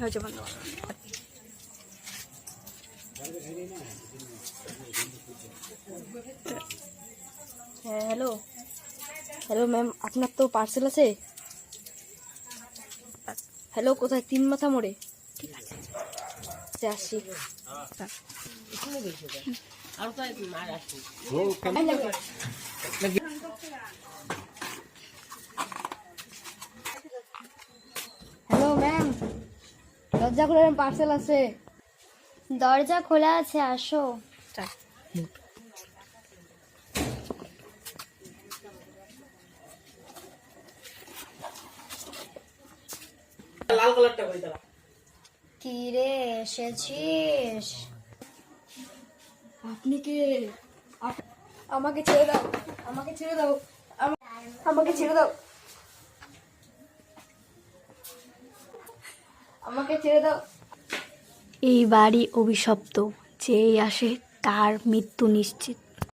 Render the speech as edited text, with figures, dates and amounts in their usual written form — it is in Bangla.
হয়েছে বন্ধ। হ্যাঁ হ্যালো হ্যালো ম্যাম, আপনার তো পার্সেল আছে। হ্যালো, কোথায়? 3 মাথা মোড়ে। ঠিক আছে, আসছি। হ্যালো ম্যাম, দরজা খুলে, পার্সেল আছে। দরজা খোলা আছে, আসো। কি রে, এসেছিস? আপনি কে? আমাকে ছেড়ে দাও, আমাকে ছেড়ে দাও, আমাকে ছেড়ে দাও, আমাকে ছেড়ে দাও। এই বাড়ি অভিশপ্ত, যেই আসে তার মৃত্যু নিশ্চিত।